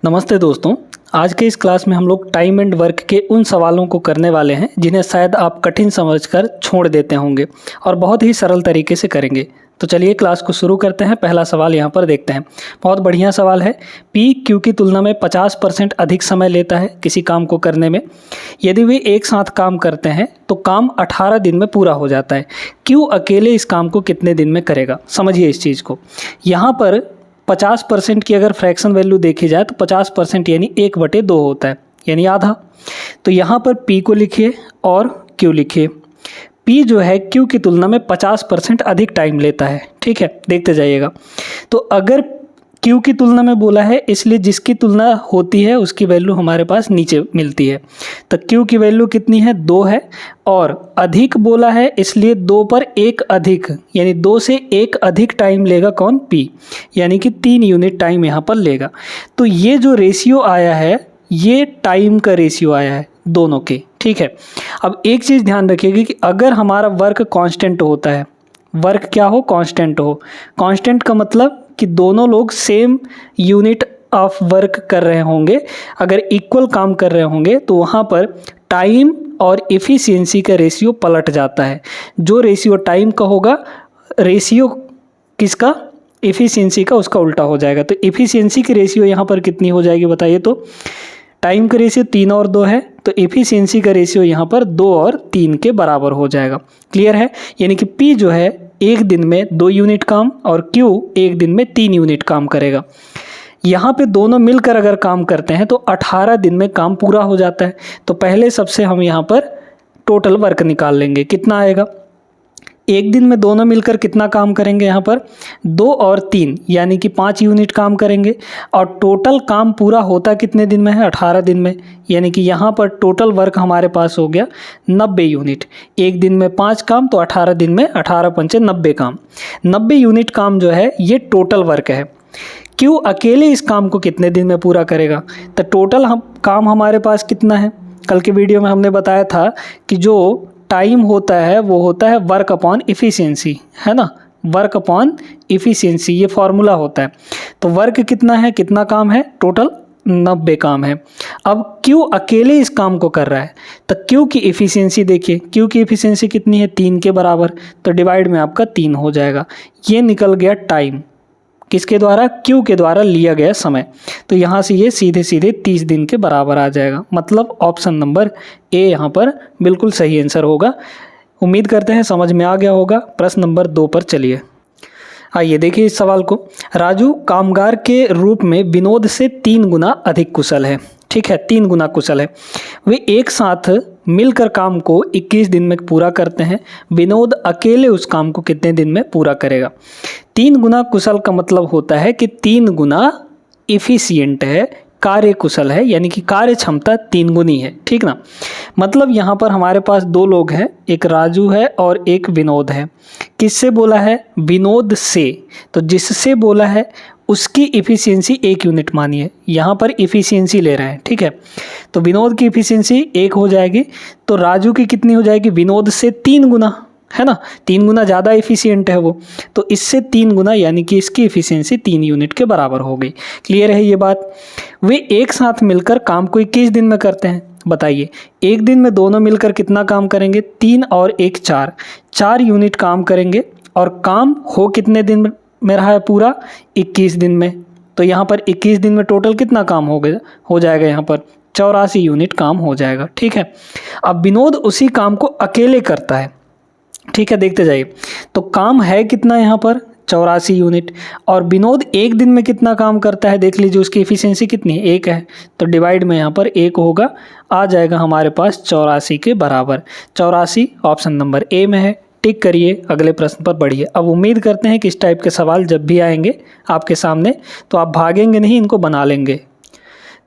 नमस्ते दोस्तों। आज के इस क्लास में हम लोग टाइम एंड वर्क के उन सवालों को करने वाले हैं जिन्हें शायद आप कठिन समझकर छोड़ देते होंगे और बहुत ही सरल तरीके से करेंगे। तो चलिए क्लास को शुरू करते हैं। पहला सवाल यहाँ पर देखते हैं। बहुत बढ़िया सवाल है। पी क्यू की तुलना में 50% अधिक समय लेता है किसी काम को करने में। यदि वे एक साथ काम करते हैं तो काम 18 दिन में पूरा हो जाता है। क्यू अकेले इस काम को कितने दिन में करेगा? समझिए इस चीज़ को। यहाँ पर 50% की अगर फ्रैक्शन वैल्यू देखी जाए तो 50% यानी 1/2 होता है, यानी आधा। तो यहाँ पर P को लिखिए और Q लिखिए। P जो है Q की तुलना में 50% अधिक टाइम लेता है। ठीक है, देखते जाइएगा। तो अगर Q की तुलना में बोला है, इसलिए जिसकी तुलना होती है उसकी वैल्यू हमारे पास नीचे मिलती है। तो Q की वैल्यू कितनी है? 2 है। और अधिक बोला है इसलिए 2 पर 1 अधिक, यानी 2 से 1 अधिक टाइम लेगा कौन? P, यानी कि 3 यूनिट टाइम यहाँ पर लेगा। तो ये जो रेशियो आया है ये टाइम का रेशियो आया है दोनों के। ठीक है, अब एक चीज़ ध्यान रखिएगा कि अगर हमारा वर्क कांस्टेंट होता है, वर्क क्या हो? कांस्टेंट हो। कांस्टेंट का मतलब कि दोनों लोग सेम यूनिट ऑफ वर्क कर रहे होंगे, अगर इक्वल काम कर रहे होंगे तो वहाँ पर टाइम और एफिशिएंसी का रेशियो पलट जाता है। जो रेशियो टाइम का होगा, रेशियो किसका? एफिशिएंसी का, उसका उल्टा हो जाएगा। तो एफिशिएंसी की रेशियो यहाँ पर कितनी हो जाएगी बताइए? तो टाइम का रेशियो 3 और 2 है, तो एफिशिएंसी का रेशियो यहाँ पर 2 और 3 के बराबर हो जाएगा। क्लियर है? यानी कि P जो है एक दिन में 2 यूनिट काम और Q एक दिन में 3 यूनिट काम करेगा। यहाँ पे दोनों मिलकर अगर काम करते हैं तो 18 दिन में काम पूरा हो जाता है। तो पहले सबसे हम यहाँ पर टोटल वर्क निकाल लेंगे। कितना आएगा? एक दिन में दोनों मिलकर कितना काम करेंगे? यहाँ पर 2 और 3 यानी कि 5 यूनिट काम करेंगे। और टोटल काम पूरा होता कितने दिन में है? 18 दिन में। यानी कि यहाँ पर टोटल वर्क हमारे पास हो गया 90 यूनिट। एक दिन में 5 काम तो 18 दिन में 18 पंचे 90 काम। 90 यूनिट काम जो है ये टोटल वर्क है। क्यों अकेले इस काम को कितने दिन में पूरा करेगा? तो टोटल काम हमारे पास कितना है? कल के वीडियो में हमने बताया था कि जो टाइम होता है वो होता है वर्क अपॉन एफिशिएंसी, है ना? वर्क अपॉन एफिशिएंसी ये फॉर्मूला होता है। तो वर्क कितना है, कितना काम है? टोटल 90 काम है। अब क्यों अकेले इस काम को कर रहा है? तो क्यों की एफिशिएंसी देखिए, क्यों की एफिशिएंसी कितनी है? 3 के बराबर। तो डिवाइड में आपका 3 हो जाएगा। ये निकल गया टाइम, किसके द्वारा? Q के द्वारा लिया गया समय। तो यहाँ से ये सीधे सीधे 30 दिन के बराबर आ जाएगा। मतलब ऑप्शन नंबर ए यहाँ पर बिल्कुल सही आंसर होगा। उम्मीद करते हैं समझ में आ गया होगा। प्रश्न नंबर 2 पर चलिए। आइए देखिए इस सवाल को। राजू कामगार के रूप में विनोद से 3 गुना अधिक कुशल है। ठीक है, 3 गुना कुशल है। वे एक साथ मिलकर काम को 21 दिन में पूरा करते हैं। विनोद अकेले उस काम को कितने दिन में पूरा करेगा? 3 गुना कुशल का मतलब होता है कि 3 गुना इफिशियंट है, कार्य कुशल है, यानी कि कार्य क्षमता 3 गुनी है। ठीक ना? मतलब यहाँ पर हमारे पास 2 लोग हैं, एक राजू है और एक विनोद है। किससे बोला है? विनोद से। तो जिससे बोला है उसकी इफिशियंसी 1 यूनिट मानिए। यहाँ पर इफिशियंसी ले रहे हैं। ठीक है, तो विनोद की इफिशियंसी 1 हो जाएगी, तो राजू की कितनी हो जाएगी? विनोद से 3 गुना, है ना? 3 गुना ज़्यादा एफिशिएंट है वो, तो इससे 3 गुना यानी कि इसकी इफिशियंसी 3 यूनिट के बराबर हो गई। क्लियर है ये बात? वे एक साथ मिलकर काम को 21 दिन में करते हैं। बताइए, एक दिन में दोनों मिलकर कितना काम करेंगे? 3 और 1 4, 4 यूनिट काम करेंगे। और काम हो कितने दिन में रहा है पूरा? 21 दिन में। तो यहाँ पर 21 दिन में टोटल कितना काम हो जाएगा? यहाँ पर 84 यूनिट काम हो जाएगा। ठीक है, अब विनोद उसी काम को अकेले करता है। ठीक है, देखते जाइए। तो काम है कितना यहाँ पर? 84 यूनिट। और विनोद एक दिन में कितना काम करता है? देख लीजिए, उसकी एफिशिएंसी कितनी है? 1 है। तो डिवाइड में यहाँ पर 1 होगा, आ जाएगा हमारे पास 84 के बराबर। 84 ऑप्शन नंबर ए में है। टिक करिए, अगले प्रश्न पर बढ़िए। अब उम्मीद करते हैं कि इस टाइप के सवाल जब भी आएंगे आपके सामने तो आप भागेंगे नहीं, इनको बना लेंगे।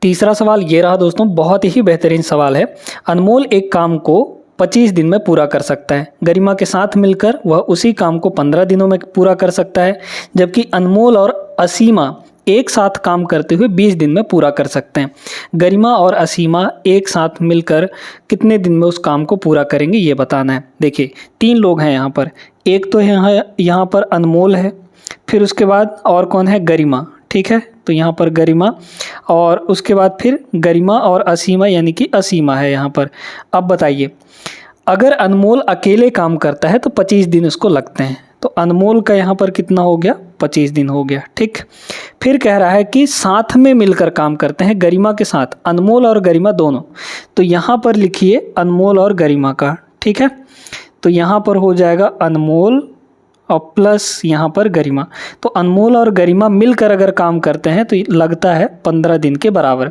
तीसरा सवाल ये रहा दोस्तों, बहुत ही बेहतरीन सवाल है। अनमोल एक काम को 25 दिन में पूरा कर सकता है। गरिमा के साथ मिलकर वह उसी काम को 15 दिनों में पूरा कर सकता है, जबकि अनमोल और असीमा एक साथ काम करते हुए 20 दिन में पूरा कर सकते हैं। गरिमा और असीमा एक साथ मिलकर कितने दिन में उस काम को पूरा करेंगे ये बताना है। देखिए 3 लोग हैं यहाँ पर, एक तो यहाँ पर अनमोल है, फिर उसके बाद और कौन है? गरिमा। ठीक है, तो यहाँ पर गरिमा और उसके बाद फिर गरिमा और असीमा यानी कि असीमा है यहाँ पर। अब बताइए, अगर अनमोल अकेले काम करता है तो 25 दिन उसको लगते हैं। तो अनमोल का यहाँ पर कितना हो गया, 25 दिन हो गया। ठीक, फिर कह रहा है कि साथ में मिलकर काम करते हैं गरिमा के साथ, अनमोल और गरिमा दोनों। तो यहाँ पर लिखिए अनमोल और गरिमा का। ठीक है, तो यहाँ पर हो जाएगा अनमोल और प्लस यहाँ पर गरिमा। तो अनमोल और गरिमा मिलकर अगर काम करते हैं तो लगता है 15 दिन के बराबर।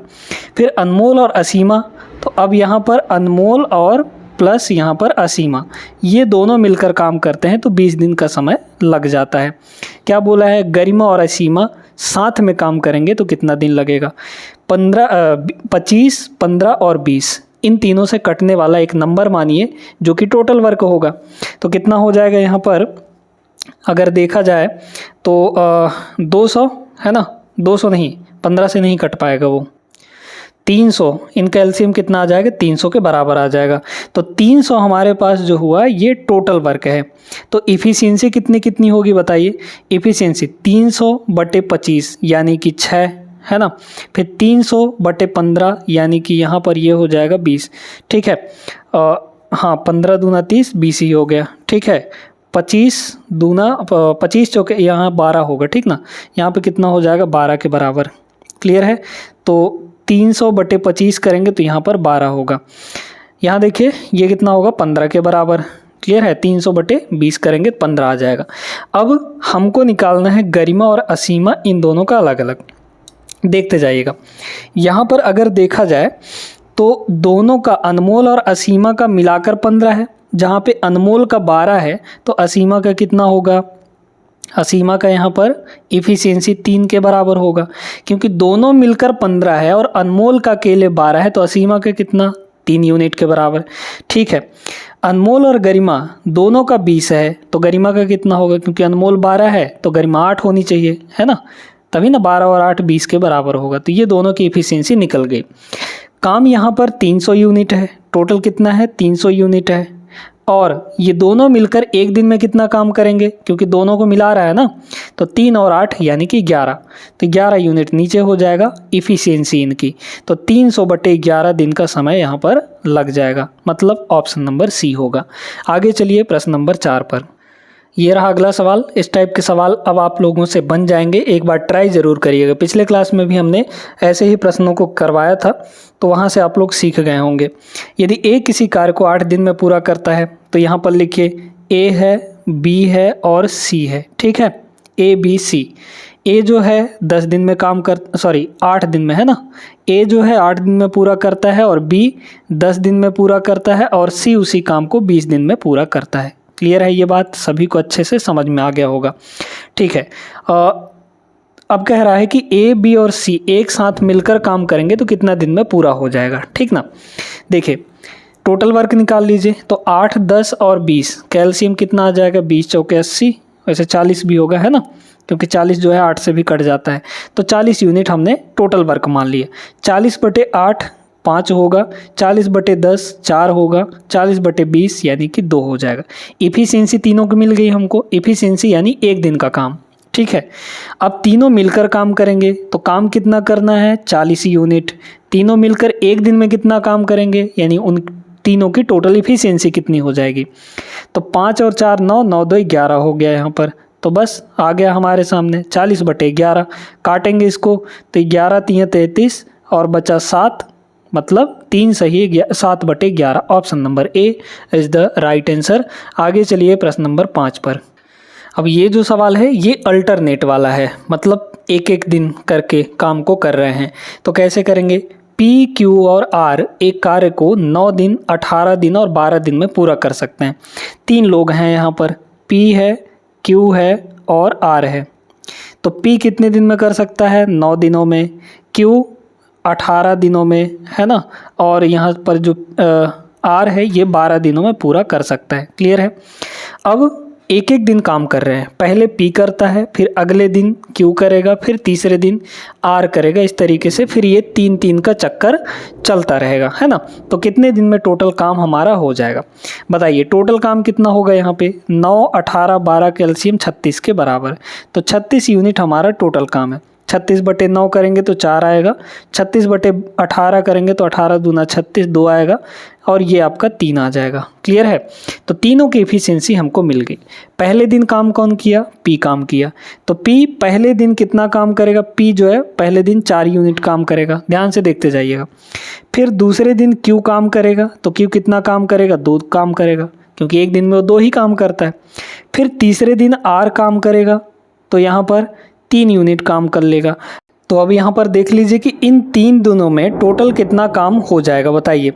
फिर अनमोल और असीमा, तो अब यहाँ पर अनमोल और प्लस यहाँ पर असीमा, ये दोनों मिलकर काम करते हैं तो 20 दिन का समय लग जाता है। क्या बोला है, गरिमा और असीमा साथ में काम करेंगे तो कितना दिन लगेगा, 25, 15 और 20, इन तीनों से कटने वाला एक नंबर मानिए जो कि टोटल वर्क होगा। तो कितना हो जाएगा यहाँ पर, अगर देखा जाए तो 200 है ना, 200 नहीं, 15 से नहीं कट पाएगा वो, 300, इनका एलसीएम कितना आ जाएगा, 300 के बराबर आ जाएगा। तो 300 हमारे पास जो हुआ ये टोटल वर्क है। तो इफ़िशियंसी कितनी कितनी होगी बताइए, इफ़िशियंसी 300/25 यानी कि 6 है ना, फिर 300/15 यानी कि यहाँ पर ये हो जाएगा 20। ठीक है, हाँ 15 दूना 30, 20 ही हो गया। ठीक है, 25 दूना 25 चौके यहाँ 12 होगा। ठीक ना, यहाँ पे कितना हो जाएगा, 12 के बराबर। क्लियर है, तो 300/25 करेंगे तो यहाँ पर 12 होगा। यहाँ देखिए ये कितना होगा, 15 के बराबर। क्लियर है, 300/20 करेंगे 15 आ जाएगा। अब हमको निकालना है गरिमा और असीमा, इन दोनों का अलग अलग। देखते जाइएगा, यहाँ पर अगर देखा जाए तो दोनों का, अनमोल और असीमा का मिलाकर 15 है, जहाँ पे अनमोल का 12 है तो असीमा का कितना होगा, असीमा का यहाँ पर इफ़िशियंसी 3 के बराबर होगा, क्योंकि दोनों मिलकर 15 है और अनमोल का अकेले 12 है, तो असीमा का कितना, 3 यूनिट के बराबर। ठीक है, अनमोल और गरिमा दोनों का 20 है तो गरिमा का कितना होगा, क्योंकि अनमोल 12 है तो गरिमा 8 होनी चाहिए, है ना, तभी ना 12 और 8 20 के बराबर होगा। तो ये दोनों की इफ़िशियंसी निकल गई। काम यहाँ पर 300 यूनिट है, टोटल कितना है, 300 यूनिट है, और ये दोनों मिलकर एक दिन में कितना काम करेंगे, क्योंकि दोनों को मिला रहा है ना, तो 3 और 8 यानी कि 11, तो 11 यूनिट नीचे हो जाएगा इफ़िशियंसी इनकी। तो 300/11 दिन का समय यहाँ पर लग जाएगा, मतलब ऑप्शन नंबर सी होगा। आगे चलिए प्रश्न नंबर 4 पर। ये रहा अगला सवाल। इस टाइप के सवाल अब आप लोगों से बन जाएंगे, एक बार ट्राई ज़रूर करिएगा। पिछले क्लास में भी हमने ऐसे ही प्रश्नों को करवाया था, तो वहाँ से आप लोग सीख गए होंगे। यदि ए किसी कार्य को 8 दिन में पूरा करता है तो यहाँ पर लिखिए ए है, बी है और सी है। ठीक है, ए बी सी। ए जो है 10 दिन में काम कर 8 दिन में है ना, ए जो है 8 दिन में पूरा करता है और बी 10 दिन में पूरा करता है और सी उसी काम को 20 दिन में पूरा करता है। क्लियर है, ये बात सभी को अच्छे से समझ में आ गया होगा। ठीक है, अब कह रहा है कि ए बी और सी एक साथ मिलकर काम करेंगे तो कितना दिन में पूरा हो जाएगा। ठीक ना, देखिए टोटल वर्क निकाल लीजिए, तो 8, 10 और 20, कैल्शियम कितना आ जाएगा, 20 चौके 80, वैसे 40 भी होगा है ना, क्योंकि 40 जो है 8 से भी कट जाता है, तो 40 यूनिट हमने टोटल वर्क मान लिया। 40/8 5 होगा, 40/10 4 होगा, 40/20 यानी कि 2 हो जाएगा। इफ़िशियंसी तीनों की मिल गई हमको, इफ़िशियंसी यानी एक दिन का काम। ठीक है, अब तीनों मिलकर काम करेंगे तो काम कितना करना है, 40 यूनिट। तीनों मिलकर एक दिन में कितना काम करेंगे, यानी उन तीनों की टोटल इफ़िशियंसी कितनी हो जाएगी। तो 5 और 4 9, 9 2 11 हो गया यहाँ पर। तो बस आ गया हमारे सामने 40/11, काटेंगे इसको तो 11 3 33 और बचा 7, मतलब 3 सही 7/11। Option number A is the right answer. आगे चलिए प्रश्न नंबर 5 पर। अब ये जो सवाल है ये अल्टरनेट वाला है, मतलब एक एक दिन करके काम को कर रहे हैं। तो कैसे करेंगे, पी क्यू और आर एक कार्य को 9 दिन 18 दिन और 12 दिन में पूरा कर सकते हैं। 3 लोग हैं यहाँ पर, पी है, क्यू है और आर है। तो पी कितने दिन में कर सकता है, 9 दिनों में, क्यू 18 दिनों में, है ना, और यहाँ पर जो आर है ये 12 दिनों में पूरा कर सकता है। क्लियर है, अब एक एक दिन काम कर रहे हैं, पहले पी करता है, फिर अगले दिन क्यू करेगा, फिर तीसरे दिन आर करेगा, इस तरीके से फिर ये 3-3 का चक्कर चलता रहेगा, है ना। तो कितने दिन में टोटल काम हमारा हो जाएगा, बताइए। टोटल काम कितना होगा यहाँ पे, 9 18 12 कैल्शियम 36 के बराबर, तो 36 यूनिट हमारा टोटल काम है। 36/9 करेंगे तो 4 आएगा, 36/18 करेंगे तो 18 दूना 36 2 आएगा, और ये आपका 3 आ जाएगा। क्लियर है? तो तीनों की एफिशिएंसी हमको मिल गई। पहले दिन काम कौन किया? पी काम किया। तो पी पहले दिन कितना काम करेगा? पी जो है पहले दिन 4 यूनिट काम करेगा, ध्यान से देखते जाइएगा। फिर दूसरे दिन क्यू काम करेगा, तो क्यू कितना काम करेगा? 2 काम करेगा, क्योंकि एक दिन में वो 2 ही काम करता है। फिर तीसरे दिन आर काम करेगा, तो यहाँ पर 3 यूनिट काम कर लेगा। तो अब यहाँ पर देख लीजिए कि इन 3 दिनों में टोटल कितना काम हो जाएगा, बताइए।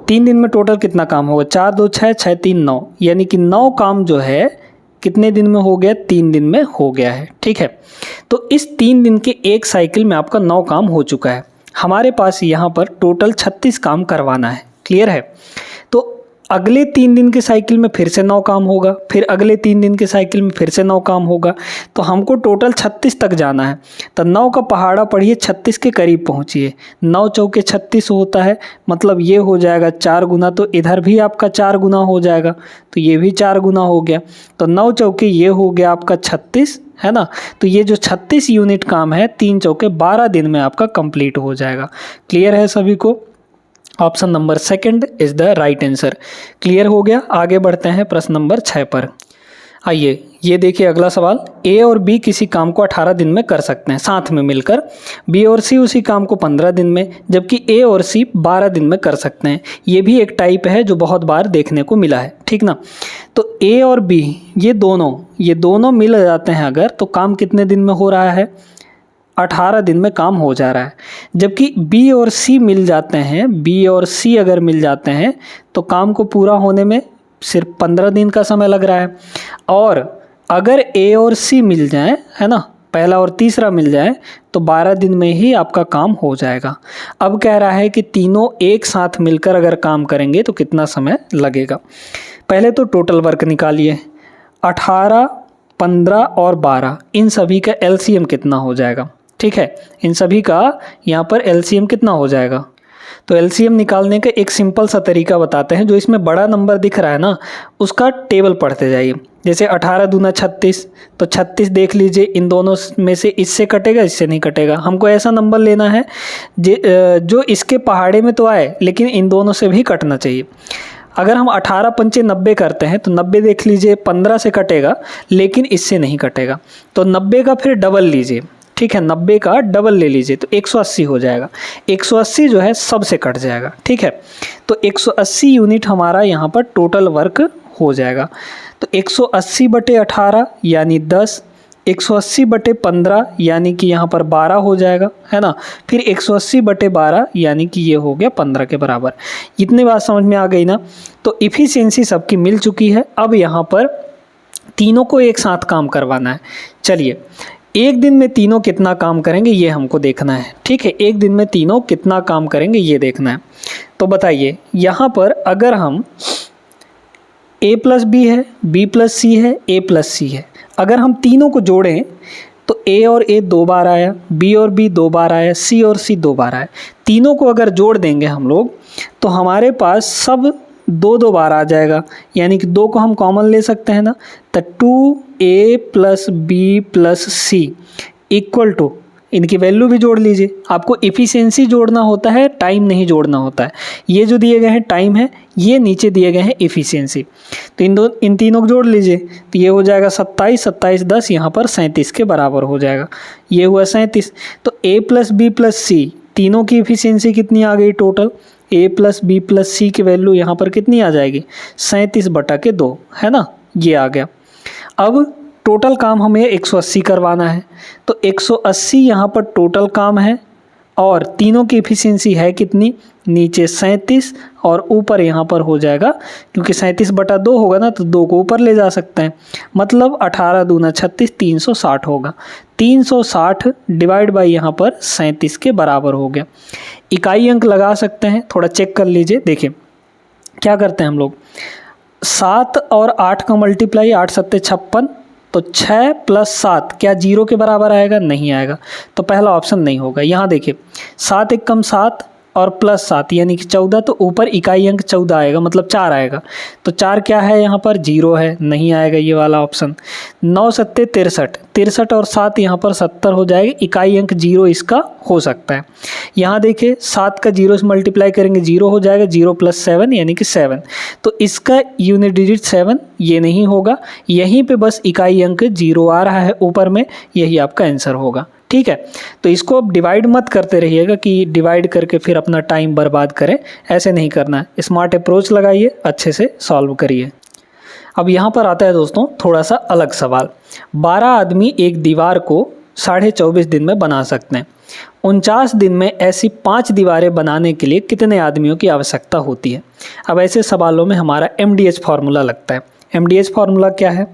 3 दिन में टोटल कितना काम होगा? 4 2 6, 6 3 9, यानी कि 9 काम जो है कितने दिन में हो गया? 3 दिन में हो गया है। ठीक है, तो इस 3 दिन के एक साइकिल में आपका 9 काम हो चुका है। हमारे पास यहाँ पर टोटल 36 काम करवाना है। क्लियर है? तो अगले 3 दिन के साइकिल में फिर से 9 काम होगा, फिर अगले 3 दिन के साइकिल में फिर से 9 काम होगा, तो हमको टोटल 36 तक जाना है। तो 9 का पहाड़ा पढ़िए, 36 के करीब पहुँचिए। 9 चौके 36 होता है, मतलब ये हो जाएगा 4 गुना, तो इधर भी आपका 4 गुना हो जाएगा, तो ये भी 4 गुना हो गया। तो 9 चौके ये हो गया आपका 36, है ना। तो ये जो 36 यूनिट काम है 3 चौके 12 दिन में आपका कंप्लीट हो जाएगा। क्लियर है सभी को? Option number second is the right answer. Clear हो गया? आगे बढ़ते हैं प्रश्न नंबर 6 पर। आइए ये देखिए अगला सवाल। ए और बी किसी काम को 18 दिन में कर सकते हैं साथ में मिलकर, बी और सी उसी काम को 15 दिन में, जबकि ए और सी 12 दिन में कर सकते हैं। ये भी एक टाइप है जो बहुत बार देखने को मिला है, ठीक ना। तो ए और बी ये दोनों मिल जाते हैं अगर, तो काम कितने दिन में हो रहा है? 18 दिन में काम हो जा रहा है। जबकि बी और सी मिल जाते हैं, बी और सी अगर मिल जाते हैं तो काम को पूरा होने में सिर्फ 15 दिन का समय लग रहा है। और अगर ए और सी मिल जाए, है ना, पहला और तीसरा मिल जाए, तो 12 दिन में ही आपका काम हो जाएगा। अब कह रहा है कि तीनों एक साथ मिलकर अगर काम करेंगे तो कितना समय लगेगा। पहले तो टोटल वर्क निकालिए। 18, 15 और 12 इन सभी का एलसीएम कितना हो जाएगा? ठीक है, इन सभी का यहाँ पर एलसीएम कितना हो जाएगा? तो एलसीएम निकालने का एक सिंपल सा तरीका बताते हैं। जो इसमें बड़ा नंबर दिख रहा है ना, उसका टेबल पढ़ते जाइए। जैसे 18 दूना 36, तो 36 देख लीजिए, इन दोनों में से इससे कटेगा, इससे नहीं कटेगा। हमको ऐसा नंबर लेना है जो इसके पहाड़े में तो आए लेकिन इन दोनों से भी कटना चाहिए। अगर हम 18 पंचे 90 करते हैं तो 90 देख लीजिए 15 से कटेगा लेकिन इससे नहीं कटेगा, तो 90 का फिर डबल लीजिए। ठीक है, 90 का डबल ले लीजिए तो 180 हो जाएगा। 180 जो है सबसे कट जाएगा। ठीक है, तो 180 यूनिट हमारा यहाँ पर टोटल वर्क हो जाएगा। तो 180/18 यानी 10, 180/15 यानी कि यहाँ पर 12 हो जाएगा, है ना। फिर 180/12 यानी कि ये हो गया 15 के बराबर। इतनी बात समझ में आ गई ना। तो इफ़िशियंसी सबकी मिल चुकी है। अब यहाँ पर तीनों को एक साथ काम करवाना है। चलिए, एक दिन में तीनों कितना काम करेंगे ये हमको देखना है। ठीक है, एक दिन में तीनों कितना काम करेंगे ये देखना है। तो बताइए, यहाँ पर अगर हम a + b है, b + c है, a + c है, अगर हम तीनों को जोड़ें तो a और a 2 बार आया, b और b 2 बार आया, c और c 2 बार आया। तीनों को अगर जोड़ देंगे हम लोग तो हमारे पास सब 2 बार आ जाएगा, यानी कि 2 को हम कॉमन ले सकते हैं ना। तो 2a + b + c equal to, इनकी वैल्यू भी जोड़ लीजिए। आपको इफ़िशियंसी जोड़ना होता है, टाइम नहीं जोड़ना होता है। ये जो दिए गए हैं टाइम है, ये नीचे दिए गए हैं इफ़िशियंसी। तो इन तीनों को जोड़ लीजिए तो ये हो जाएगा 27, 27 10, यहाँ पर 37 के बराबर हो जाएगा। ये हुआ 37। तो a + b + c तीनों की इफ़िशियंसी कितनी आ गई टोटल? a + b + c की वैल्यू यहाँ पर कितनी आ जाएगी? 37/2, है ना, ये आ गया। अब टोटल काम हमें 180 करवाना है, तो 180 यहाँ पर टोटल काम है और तीनों की इफ़िशियंसी है कितनी? नीचे 37 और ऊपर यहाँ पर हो जाएगा, क्योंकि 37/2 होगा ना तो 2 को ऊपर ले जा सकते हैं, मतलब 18 दूना 36, 360 होगा। 360 डिवाइड बाई यहाँ पर 37 के बराबर हो गया। इकाई अंक लगा सकते हैं, थोड़ा चेक कर लीजिए। देखिए क्या करते हैं हम लोग, 7 और 8 का मल्टीप्लाई, 8 7 56, तो 6 + 7 क्या 0 के बराबर आएगा? नहीं आएगा, तो पहला ऑप्शन नहीं होगा। यहाँ देखिए 7 × 7, और प्लस 7 यानी कि 14, तो ऊपर इकाई अंक 14 आएगा, मतलब 4 आएगा। तो 4 क्या है यहाँ पर, 0 है, नहीं आएगा ये वाला ऑप्शन। 9 सत्ते 63, 63 और 7 यहाँ पर 70 हो जाएगा, इकाई अंक 0 इसका हो सकता है। यहाँ देखिए 7 का 0 से मल्टीप्लाई करेंगे 0 हो जाएगा, 0 + 7 यानी कि 7, तो इसका यूनिट डिजिट 7 ये नहीं होगा, यहीं पे बस इकाई अंक 0 आ रहा है ऊपर में, यही आपका आंसर होगा। ठीक है, तो इसको अब डिवाइड मत करते रहिएगा कि डिवाइड करके फिर अपना टाइम बर्बाद करें, ऐसे नहीं करना है। स्मार्ट अप्रोच लगाइए, अच्छे से सॉल्व करिए। अब यहाँ पर आता है दोस्तों थोड़ा सा अलग सवाल। 12 आदमी एक दीवार को 24.5 दिन में बना सकते हैं। 49 दिन में ऐसी 5 दीवारें बनाने के लिए कितने आदमियों की आवश्यकता होती है। अब ऐसे सवालों में हमारा MDH फार्मूला लगता है। MDH फार्मूला क्या है,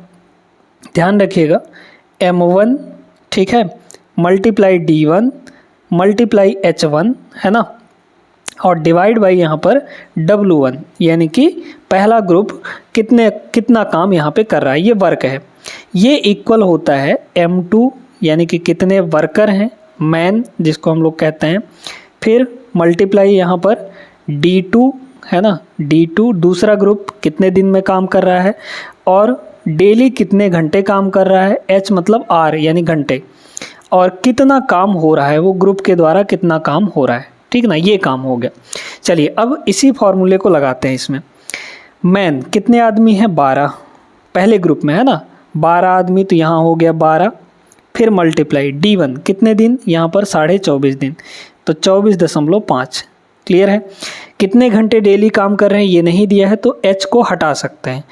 ध्यान रखिएगा, M1 ठीक है मल्टीप्लाई D1 मल्टीप्लाई H1 है ना, और डिवाइड बाई यहाँ पर W1, यानी कि पहला ग्रुप कितना काम यहाँ पे कर रहा है, ये वर्क है, ये इक्वल होता है M2 यानी कि कितने वर्कर हैं, मैन जिसको हम लोग कहते हैं, फिर मल्टीप्लाई यहाँ पर D2 है ना, D2 दूसरा ग्रुप कितने दिन में काम कर रहा है, और डेली कितने घंटे काम कर रहा है, H मतलब R यानी घंटे, और कितना काम हो रहा है, वो ग्रुप के द्वारा कितना काम हो रहा है। ठीक ना, ये काम हो गया। चलिए अब इसी फॉर्मूले को लगाते हैं इसमें। मैन कितने आदमी हैं, 12 पहले ग्रुप में है ना, 12 आदमी, तो यहाँ हो गया 12, फिर मल्टीप्लाई D1 कितने दिन, यहाँ पर 24.5 दिन, तो 24.5। क्लियर है। कितने घंटे डेली काम कर रहे हैं ये नहीं दिया है, तो H को हटा सकते हैं।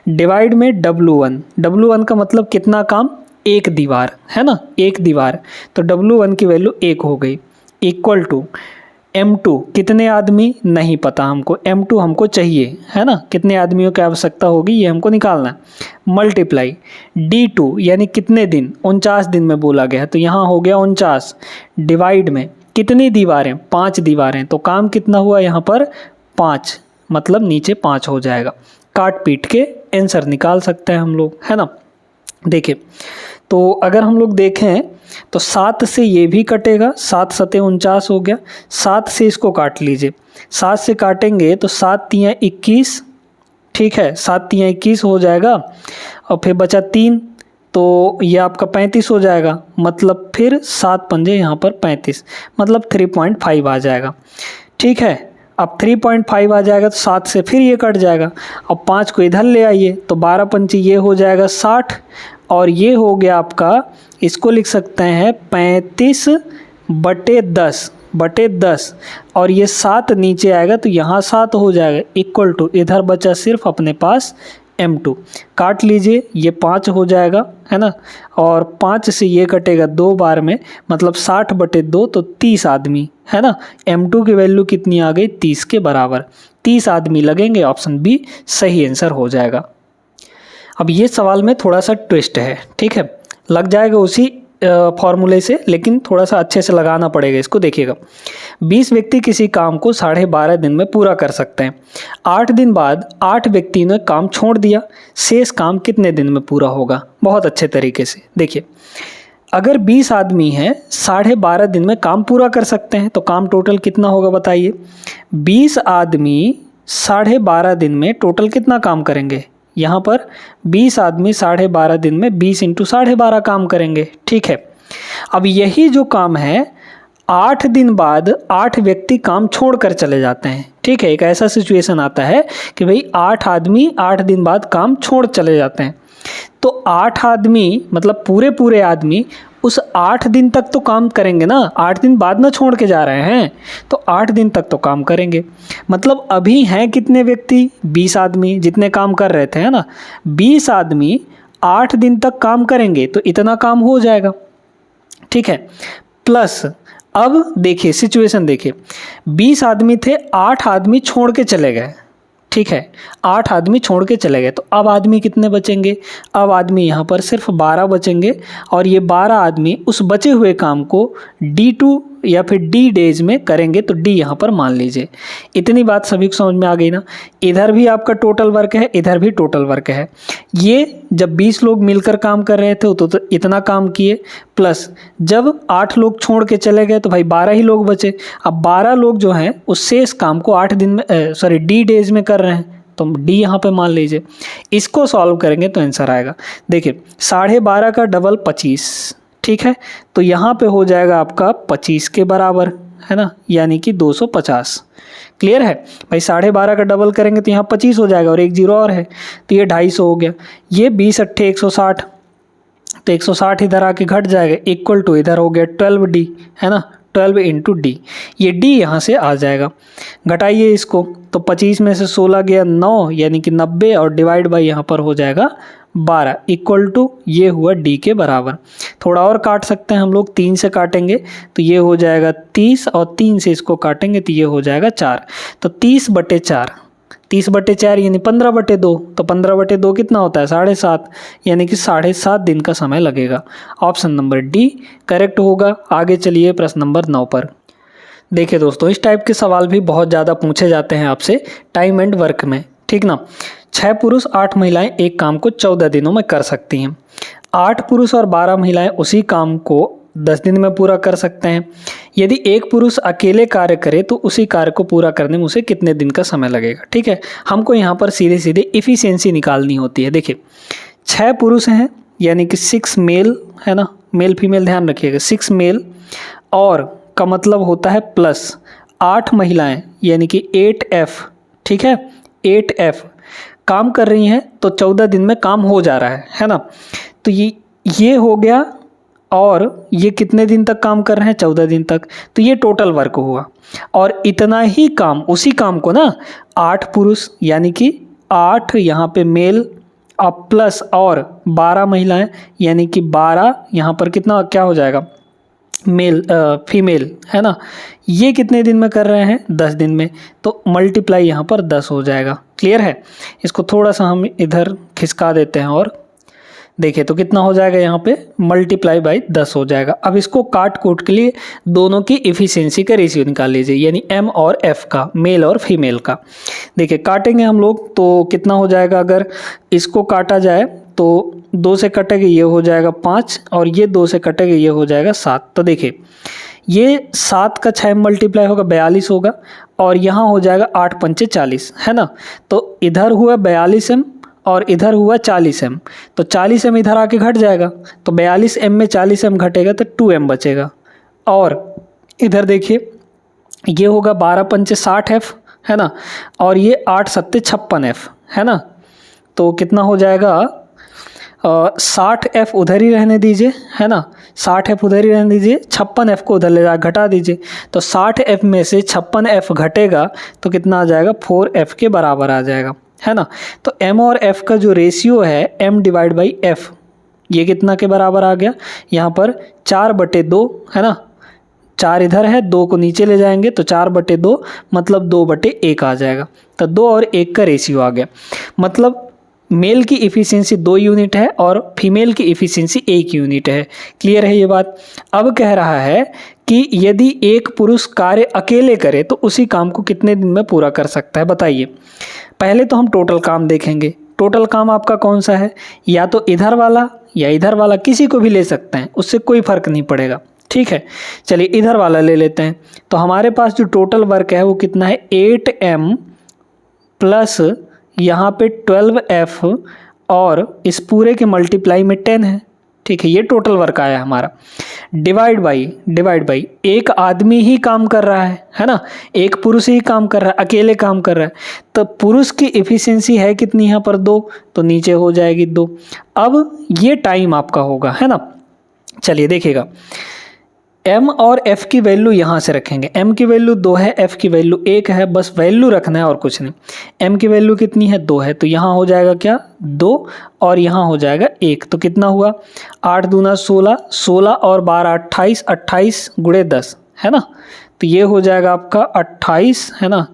डिवाइड में W1 का मतलब कितना काम, एक दीवार है ना, एक दीवार, तो W1 की वैल्यू 1 हो गई, इक्वल टू M2 कितने आदमी नहीं पता हमको, M2 हमको चाहिए है ना, कितने आदमियों की आवश्यकता होगी ये हमको निकालना है, मल्टीप्लाई D2 यानी कितने दिन, 49 दिन में बोला गया है, तो यहाँ हो गया 49, डिवाइड में कितनी दीवारें, 5 दीवारें, तो काम कितना हुआ यहाँ पर 5, मतलब नीचे 5 हो जाएगा। काट पीट के आंसर निकाल सकते हैं हम लोग है ना। देखिए तो अगर हम लोग देखें तो 7 से ये भी कटेगा, 7 सते 49 हो गया, 7 से इसको काट लीजिए, 7 से काटेंगे तो 7 तियाँ 21, ठीक है 7 तियाँ 21 हो जाएगा, और फिर बचा 3, तो ये आपका 35 हो जाएगा, मतलब फिर 7 पंजे यहाँ पर 35, मतलब 3.5 आ जाएगा। ठीक है, अब 3.5 आ जाएगा तो 7 से फिर ये कट जाएगा, अब 5 को इधर ले आइए तो 12 पंचे ये हो जाएगा 60, और ये हो गया आपका, इसको लिख सकते हैं 35/10, और ये 7 नीचे आएगा तो यहाँ 7 हो जाएगा, इक्वल टू इधर बचा सिर्फ अपने पास M2, काट लीजिए, ये 5 हो जाएगा है ना, और 5 से ये कटेगा 2 बार में, मतलब 60/2, तो 30 आदमी है ना। M2 की वैल्यू कितनी आ गई, 30 के बराबर, 30 आदमी लगेंगे, ऑप्शन बी सही आंसर हो जाएगा। अब ये सवाल में थोड़ा सा ट्विस्ट है, ठीक है, लग जाएगा उसी फॉर्मूले से, लेकिन थोड़ा सा अच्छे से लगाना पड़ेगा इसको। देखिएगा 20 व्यक्ति किसी काम को 12.5 दिन में पूरा कर सकते हैं। 8 दिन बाद 8 व्यक्तियों ने काम छोड़ दिया, शेष काम कितने दिन में पूरा होगा। बहुत अच्छे तरीके से देखिए, अगर 20 आदमी हैं 12.5 दिन में काम पूरा कर सकते हैं, तो काम टोटल कितना होगा बताइए। 20 आदमी 12.5 दिन में टोटल कितना काम करेंगे, यहाँ पर 20 आदमी 12.5 दिन में 20 × 12.5 काम करेंगे। ठीक है, अब यही जो काम है 8 दिन बाद 8 व्यक्ति काम छोड़कर चले जाते हैं। ठीक है, एक ऐसा सिचुएशन आता है कि भाई 8 आदमी 8 दिन बाद काम छोड़ चले जाते हैं, तो 8 आदमी मतलब पूरे आदमी उस 8 दिन तक तो काम करेंगे ना, 8 दिन बाद ना छोड़ के जा रहे हैं, तो 8 दिन तक तो काम करेंगे। मतलब अभी हैं कितने व्यक्ति, 20 आदमी जितने काम कर रहे थे है ना, 20 आदमी 8 दिन तक काम करेंगे तो इतना काम हो जाएगा। ठीक है, प्लस अब देखिए सिचुएशन देखिए, 20 आदमी थे, 8 आदमी छोड़ के चले गए। ठीक है, 8 आदमी छोड़ के चले गए, तो अब आदमी कितने बचेंगे, अब आदमी यहाँ पर सिर्फ 12 बचेंगे, और ये 12 आदमी उस बचे हुए काम को D2 या फिर डी डेज में करेंगे तो डी यहाँ पर मान लीजिए। इतनी बात सभी को समझ में आ गई ना। इधर भी आपका टोटल वर्क है, इधर भी टोटल वर्क है। ये जब 20 लोग मिलकर काम कर रहे थे तो इतना काम किए, प्लस जब 8 लोग छोड़ के चले गए तो भाई 12 ही लोग बचे। अब 12 लोग जो हैं उस शेष काम को 8 दिन में डी डेज में कर रहे हैं, तो डी यहाँ पे मान लीजिए। इसको सॉल्व करेंगे तो आंसर आएगा, देखिए 12.5 का डबल 25, ठीक है, तो यहाँ पे हो जाएगा आपका 25 के बराबर, है ना, यानी कि 250। क्लियर है भाई, 12.5 का डबल करेंगे तो यहाँ 25 हो जाएगा और एक जीरो और है तो ये 250 हो गया। ये 20 अट्ठे 160, तो 160 इधर आके घट जाएगा, इक्वल टू इधर हो गया 12D, है ना, 12 इंटू डी। ये डी यहाँ से आ जाएगा, घटाइए इसको, तो 25 में से 16 गया 9, यानी कि 90, और डिवाइड बाई यहाँ पर हो जाएगा 12, इक्वल टू ये हुआ डी के बराबर। थोड़ा और काट सकते हैं हम लोग, 3 से काटेंगे तो ये हो जाएगा 30, और 3 से इसको काटेंगे तो ये हो जाएगा 4, तो 30/4, 30/4 यानी 15/2, तो 15/2 कितना होता है 7.5, यानी कि 7.5 दिन का समय लगेगा। ऑप्शन नंबर डी करेक्ट होगा। आगे चलिए प्रश्न नंबर 9 पर। देखिए दोस्तों, इस टाइप के सवाल भी बहुत ज़्यादा पूछे जाते हैं आपसे टाइम एंड वर्क में, ठीक ना। 6 पुरुष 8 महिलाएं एक काम को 14 दिनों में कर सकती हैं। 8 पुरुष और 12 महिलाएं उसी काम को 10 दिन में पूरा कर सकते हैं। यदि एक पुरुष अकेले कार्य करे तो उसी कार्य को पूरा करने में उसे कितने दिन का समय लगेगा। ठीक है, हमको यहाँ पर सीधे सीधे इफ़िशियंसी निकालनी होती है। देखिए 6 पुरुष हैं यानी कि 6 मेल, है ना, मेल फीमेल ध्यान रखिएगा, 6 मेल, और का मतलब होता है प्लस 8 महिलाएं यानी कि 8F, ठीक है, 8F काम कर रही हैं तो 14 दिन में काम हो जा रहा है ना। तो ये हो गया, और ये कितने दिन तक काम कर रहे हैं 14 दिन तक, तो ये टोटल वर्क हुआ। और इतना ही काम, उसी काम को ना 8 पुरुष यानी कि 8 यहाँ पे मेल अब प्लस और 12 महिलाएं यानी कि 12 यहाँ पर कितना क्या हो जाएगा मेल फीमेल, है ना, ये कितने दिन में कर रहे हैं 10 दिन में, तो मल्टीप्लाई यहाँ पर 10 हो जाएगा। क्लियर है, इसको थोड़ा सा हम इधर खिसका देते हैं और देखिए तो कितना हो जाएगा, यहाँ पे मल्टीप्लाई बाई 10 हो जाएगा। अब इसको काट कूट के लिए दोनों की इफ़िशियंसी का रेशियो निकाल लीजिए, यानी M और F का, मेल और फीमेल का। देखिए काटेंगे हम लोग तो कितना हो जाएगा, अगर इसको काटा जाए तो 2 से कटेगा ये हो जाएगा 5, और ये 2 से कटेगा ये हो जाएगा 7। तो देखिए ये 7 का 6 मल्टीप्लाई होगा 42 होगा, और यहाँ हो जाएगा 8 पंचे 40, है ना। तो इधर हुआ 42M और इधर हुआ 40M, तो 40M इधर आके घट जाएगा, तो 42M में 40M घटेगा तो 2M बचेगा। और इधर देखिए ये होगा 12 पंचे 60F, है ना, और ये 8 सत्ते 56F, है ना। तो कितना हो जाएगा 60F उधर ही रहने दीजिए, है ना, 60F उधर ही रहने दीजिए, 56F को उधर ले जा घटा दीजिए, तो 60F में से 56F घटेगा तो कितना आ जाएगा 4F के बराबर आ जाएगा, है ना। तो M और F का जो रेशियो है M डिवाइड बाई F, ये कितना के बराबर आ गया, यहाँ पर 4/2, है ना, 4 इधर है, 2 को नीचे ले जाएंगे तो 4/2 मतलब 2/1 आ जाएगा। तो 2 और 1 का रेशियो आ गया, मतलब मेल की इफ़िशियंसी 2 यूनिट है और फीमेल की इफ़िशियंसी 1 यूनिट है। क्लियर है ये बात। अब कह रहा है कि यदि एक पुरुष कार्य अकेले करे तो उसी काम को कितने दिन में पूरा कर सकता है, बताइए। पहले तो हम टोटल काम देखेंगे। टोटल काम आपका कौन सा है, या तो इधर वाला या इधर वाला, किसी को भी ले सकते हैं, उससे कोई फ़र्क नहीं पड़ेगा। ठीक है, चलिए इधर वाला ले लेते हैं। तो हमारे पास जो टोटल वर्क है वो कितना है 8M प्लस यहाँ पे 12F और इस पूरे के मल्टीप्लाई में 10 है। ठीक है, ये टोटल वर्क आया हमारा। डिवाइड बाई एक आदमी ही काम कर रहा है ना, एक पुरुष ही काम कर रहा है, अकेले काम कर रहा है, तो पुरुष की इफ़िशियंसी है कितनी यहाँ पर 2, तो नीचे हो जाएगी 2। अब ये टाइम आपका होगा, है ना। चलिए देखिएगा, M और F की वैल्यू यहाँ से रखेंगे। M की वैल्यू 2 है, F की वैल्यू 1 है, बस वैल्यू रखना है और कुछ नहीं। M की वैल्यू कितनी है 2 है, तो यहाँ हो जाएगा क्या 2 और यहाँ हो जाएगा 1, तो कितना हुआ 8 दूना 16, 16 और 12 28, 28 गुणे 10, है ना। तो ये हो जाएगा आपका 28, है ना,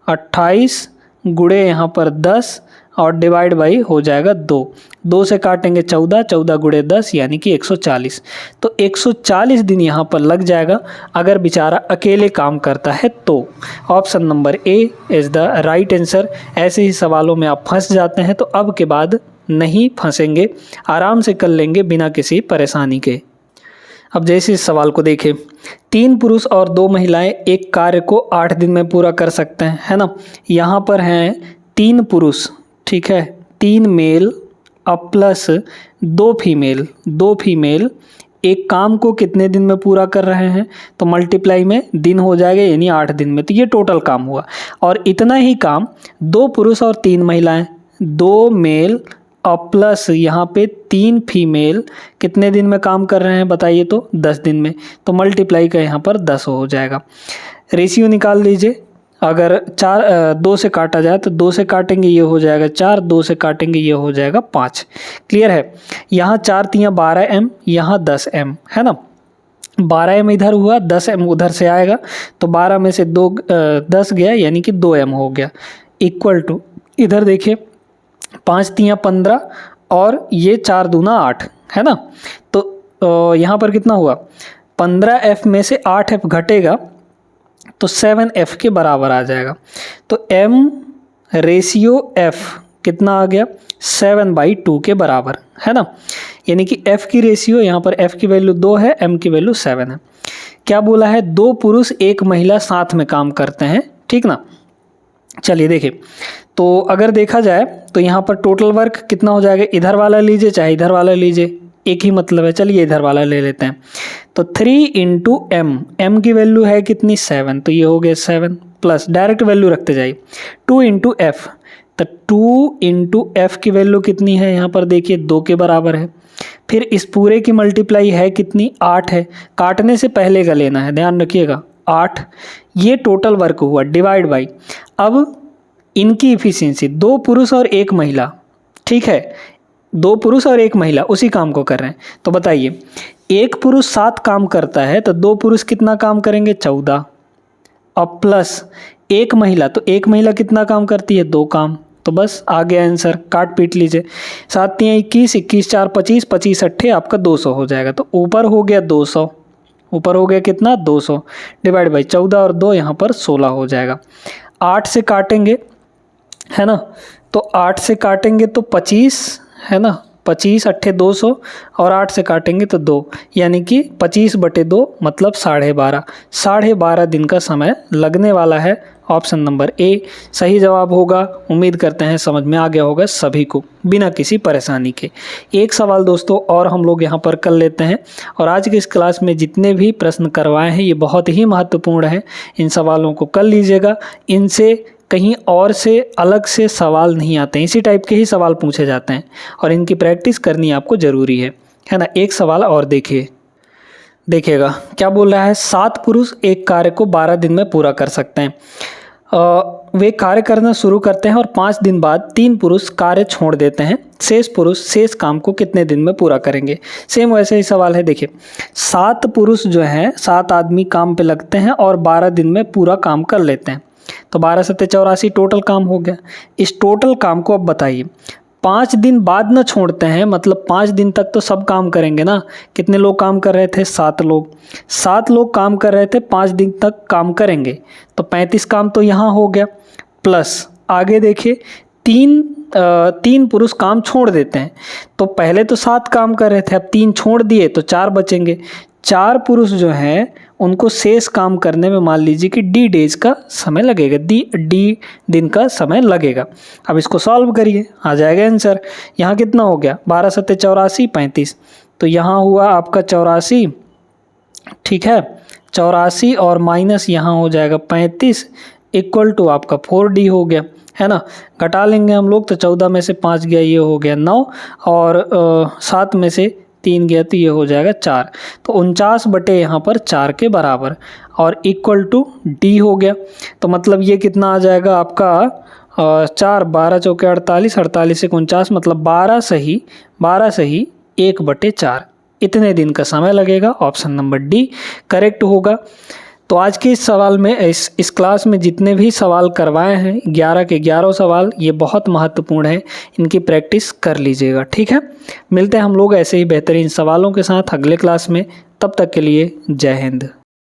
28 गुणे यहाँ पर 10 और डिवाइड बाई हो जाएगा 2। 2 से काटेंगे 14, 14 गुणे 10 यानी कि 140। तो 140 दिन यहाँ पर लग जाएगा अगर बेचारा अकेले काम करता है तो। Option number A is the right answer. ऐसे ही सवालों में आप फंस जाते हैं तो अब के बाद नहीं फंसेंगे, आराम से कर लेंगे बिना किसी परेशानी के। अब जैसे इस सवाल को देखें, 3 पुरुष और 2 महिलाएं एक कार्य को 8 दिन में पूरा कर सकते हैं, है ना। यहाँ पर हैं 3 पुरुष, ठीक है, 3 मेल अब प्लस 2 फीमेल, 2 फीमेल एक काम को कितने दिन में पूरा कर रहे हैं, तो मल्टीप्लाई में दिन हो जाएगा यानी 8 दिन में। तो ये टोटल काम हुआ। और इतना ही काम 2 पुरुष और 3 महिलाएं, 2 मेल और प्लस यहाँ पे 3 फीमेल कितने दिन में काम कर रहे हैं बताइए, तो 10 दिन में। तो मल्टीप्लाई का यहाँ पर 10 हो जाएगा। रेशियो निकाल लीजिए। अगर 2 से काटा जाए तो 2 से काटेंगे ये हो जाएगा 4, 2 से काटेंगे ये हो जाएगा 5। क्लियर है। यहाँ 4 तियाँ 12 m, यहाँ 10 m, है ना। 12 m इधर हुआ, 10 m उधर से आएगा, तो 12 में से 10 गया यानी कि 2 m हो गया। इक्वल टू इधर देखिए 5 तियाँ 15 और ये 4 दूना 8, है ना। तो यहाँ पर कितना हुआ, 15f में से 8f घटेगा तो 7f के बराबर आ जाएगा। तो m रेशियो f कितना आ गया, 7/2 के बराबर, है ना। यानी कि f की रेशियो, यहाँ पर f की वैल्यू 2 है, m की वैल्यू 7 है। क्या बोला है, 2 पुरुष 1 महिला साथ में काम करते हैं, ठीक ना। चलिए देखिए, तो अगर देखा जाए तो यहाँ पर टोटल वर्क कितना हो जाएगा, इधर वाला लीजिए चाहे इधर वाला लीजिए, एक ही मतलब है। चलिए इधर वाला ले लेते हैं। तो 3 × m, m की वैल्यू है कितनी 7, तो ये हो गया 7 प्लस डायरेक्ट वैल्यू रखते जाइए 2 × f, तो 2 × f की वैल्यू कितनी है, यहाँ पर देखिए 2 के बराबर है। फिर इस पूरे की मल्टीप्लाई है कितनी, 8 है। काटने से पहले का लेना है, ध्यान रखिएगा 8। ये टोटल वर्क हुआ डिवाइड बाई, अब इनकी इफिशियंसी 2 पुरुष और 1 महिला, ठीक है, 2 पुरुष और 1 महिला उसी काम को कर रहे हैं। तो बताइए, 1 पुरुष 7 काम करता है तो 2 पुरुष कितना काम करेंगे, 14, अब प्लस 1 महिला, तो 1 महिला कितना काम करती है, 2 काम। तो बस आ गया आंसर, काट पीट लीजिए। 7 तियाँ 21, 21 4 25, 25 8 आपका 200 हो जाएगा। तो ऊपर हो गया 200, ऊपर हो गया कितना 200 डिवाइड बाई 14 और 2 यहाँ पर 16 हो जाएगा। 8 से काटेंगे, है ना, तो 8 से काटेंगे तो 25, है ना, 25 8 200 और 8 से काटेंगे तो 2, यानी कि 25/2 मतलब 12.5, 12.5 दिन का समय लगने वाला है। ऑप्शन नंबर ए सही जवाब होगा। उम्मीद करते हैं समझ में आ गया होगा सभी को बिना किसी परेशानी के। एक सवाल दोस्तों और हम लोग यहाँ पर कर लेते हैं, और आज की इस क्लास में जितने भी प्रश्न करवाए हैं ये बहुत ही महत्वपूर्ण है। इन सवालों को कर लीजिएगा, इनसे कहीं और से अलग से सवाल नहीं आते हैं, इसी टाइप के ही सवाल पूछे जाते हैं और इनकी प्रैक्टिस करनी आपको ज़रूरी है ना। एक सवाल और देखिएगा क्या बोल रहा है, 7 पुरुष एक कार्य को 12 दिन में पूरा कर सकते हैं। वे कार्य करना शुरू करते हैं और 5 दिन बाद 3 पुरुष कार्य छोड़ देते हैं। शेष पुरुष शेष काम को कितने दिन में पूरा करेंगे। सेम वैसे ही सवाल है। देखिए 7 पुरुष जो हैं, 7 आदमी काम पे लगते हैं और 12 दिन में पूरा काम कर लेते हैं। तो 12 7 84 टोटल काम हो गया। इस टोटल काम को अब बताइए 5 दिन बाद न छोड़ते हैं, मतलब 5 दिन तक तो सब काम करेंगे ना। कितने लोग काम कर रहे थे, 7 लोग। 7 लोग काम कर रहे थे, 5 दिन तक काम करेंगे तो 35 काम तो यहाँ हो गया। प्लस आगे देखिए 3 पुरुष काम छोड़ देते हैं। तो पहले तो 7 काम कर रहे थे, अब 3 छोड़ दिए तो 4 बचेंगे। 4 पुरुष जो हैं उनको शेष काम करने में मान लीजिए कि डी डेज का समय लगेगा, डी दिन का समय लगेगा। अब इसको सॉल्व करिए, आ जाएगा आंसर। यहाँ कितना हो गया, 12 7 84 35, तो यहाँ हुआ आपका 84, ठीक है 84 और माइनस यहाँ हो जाएगा 35 इक्वल टू आपका 4D हो गया, है ना। घटा लेंगे हम लोग तो 14 में से 5 गया, ये हो गया 9 और 7 में से 3 गया तो ये हो जाएगा 4। तो 49 बटे यहाँ पर 4 के बराबर और इक्वल टू डी हो गया। तो मतलब ये कितना आ जाएगा आपका 4 12 चौके 48, 48 से 49 मतलब 12 सही 1/4 इतने दिन का समय लगेगा। ऑप्शन नंबर डी करेक्ट होगा। तो आज के इस सवाल में इस क्लास में जितने भी सवाल करवाए हैं 11 के 11 सवाल ये बहुत महत्वपूर्ण है, इनकी प्रैक्टिस कर लीजिएगा। ठीक है, मिलते हैं हम लोग ऐसे ही बेहतरीन सवालों के साथ अगले क्लास में। तब तक के लिए जय हिंद।